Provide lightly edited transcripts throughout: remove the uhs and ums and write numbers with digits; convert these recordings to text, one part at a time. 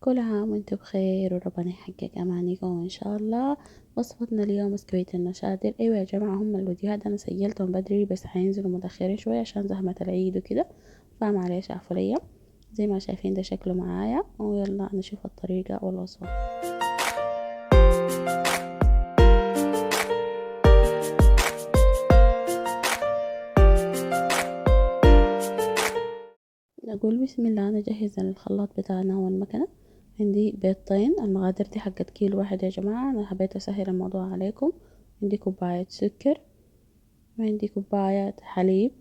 كل عام وانتم بخير وربنا يحقق أمانيكم إن شاء الله. وصفتنا اليوم بسكويت النشادر. أيوة يا جماعة، هم الفيديوهات أنا سجلتهم بدري بس حينزلوا متأخرين شوية عشان زحمة العيد وكده، فمعليش عفوا ليا. زي ما شايفين ده شكله معايا، ويلا نشوف الطريقة والوصفة. نقول بسم الله. نجهز الخلاط بتاعنا والمكنة. عندي بيضتين، المقادير دي حقت كيلو واحد يا جماعة، أنا حبيت أسهل الموضوع عليكم. عندي كوباية سكر، وعندي كوباية حليب،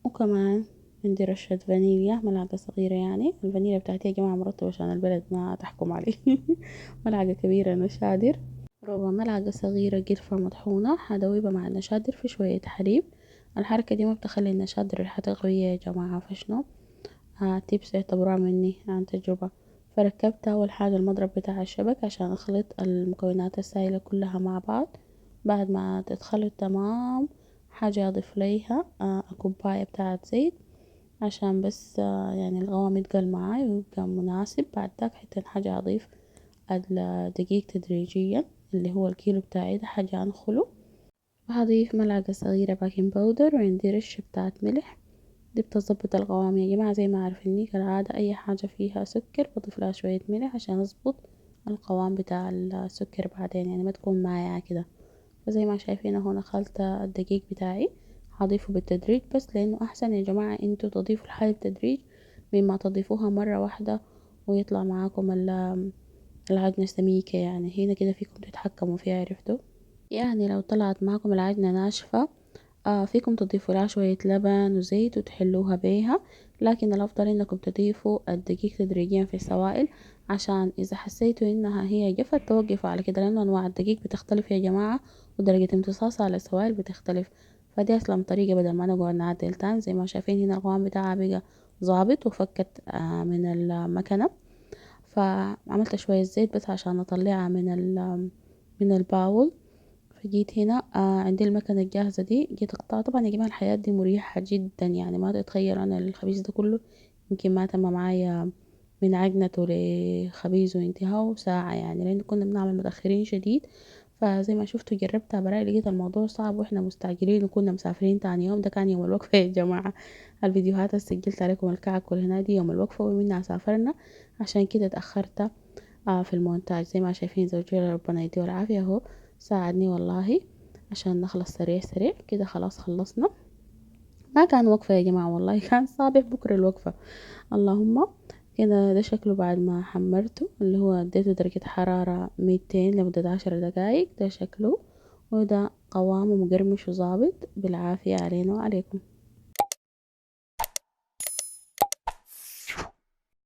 وكمان عندي رشة فانيليا، ملعقة صغيرة. يعني الفانيليا بتاعتي يا جماعة مرطبة عشان البلد ما تحكم علي. ملعقة كبيرة نشادر، ربع ملعقة صغيرة قرفة مطحونة، حدويبة مع النشادر في شوية حليب. الحركة دي ما بتخلي النشادر ريحتها قوية يا جماعة، فشنو تيبس اعتبروها مني عن تجربة. فركبت أول حاجة المضرب بتاع الشبك عشان أخلط المكونات السائلة كلها مع بعض. بعد ما تتخلط تمام، حاجة أضيف ليها كوباية بتاعة زيت عشان بس يعني القوام يتقل معاي ويبقى مناسب. بعد داك حتى حاجة أضيف الدقيق تدريجيا، اللي هو الكيلو بتاعي ده حاجة أنخله. وهضيف ملعقة صغيرة باكنج باودر، وعندي رشة بتاعة ملح. دي بتظبط القوام يا جماعة، زي ما عارفيني كالعادة أي حاجة فيها سكر بضيف لها شوية ملح عشان أظبط القوام بتاع السكر بعدين، يعني ما تكون مايعة كده. فزي ما شايفين هنا خلطة الدقيق بتاعي، هضيفه بالتدريج بس، لأنه أحسن يا جماعة انتوا تضيفوا الحاجة بالتدريج مما تضيفوها مرة واحدة ويطلع معاكم العجنة سميكة. يعني هنا كده فيكم تتحكموا فيها، عرفتوا؟ يعني لو طلعت معاكم العجنة ناشفة فيكم تضيفوا لها شوية لبن وزيت وتحلوها بيها، لكن الأفضل إنكم تضيفوا الدقيق تدريجيا في السوائل، عشان إذا حسيتوا إنها هي جفت توقفوا على كده، لأن أنواع الدقيق بتختلف يا جماعة ودرجة امتصاصها على السوائل بتختلف. فدي أسلم طريقة بدل ما نقعد نعدل تاني. زي ما شايفين هنا القوام بتاعها بقى ظابط وفكت من المكنة. فعملت شوية زيت بس عشان أطلعها من الباول. فجيت هنا عندي المكنة الجاهزة دي، جيت اقطعها. طبعا يا جماعة الحياة دي مريحة جدا، يعني ما تتخيل انا الخبيز ده كله يمكن ما تم معايا من عجنته لخبيزه انتهاء ساعة، يعني لان كنا بنعمل متأخرين شديد. فزي ما شفتوا جربتها براي لقيت الموضوع صعب واحنا مستعجلين وكنا مسافرين تاني يوم. ده كان يوم الوقفة يا جماعة. الفيديوهات اللي سجلت عليكم الكعك والهنا دي يوم الوقفة ومنها سافرنا، عشان كده اتأخرت في المونتاج. زي ما شايفين زوجي ربنا يديه العافية اهو ساعدني والله عشان نخلص سريع سريع كده. خلاص خلصنا. ما كان وقفة يا جماعة والله، كان صابح بكرة الوقفة. اللهم كده ده شكله بعد ما حمرته، اللي هو اديته درجة حرارة 200 لمدة 10 دقايق. ده شكله، وده قوامه مقرمش وظابط. بالعافية علينا وعليكم.